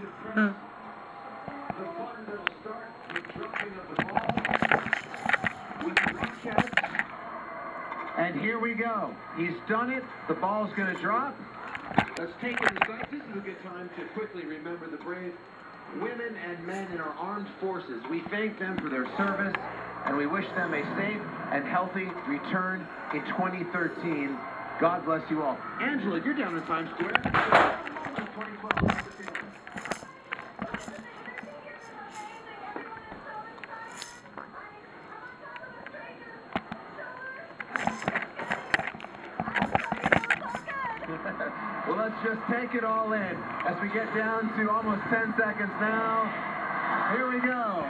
The fun that'll start with dropping of the ball with the broadcast. And here we go. He's done it. The ball's going to drop. Let's take in the sight. This is a good time to quickly remember the brave women and men in our armed forces. We thank them for their service, and we wish them a safe and healthy return in 2013. God bless you all. Angela, you're down in Times Square. 2012. Well, let's just take it all in as we get down to almost 10 seconds now. Here we go.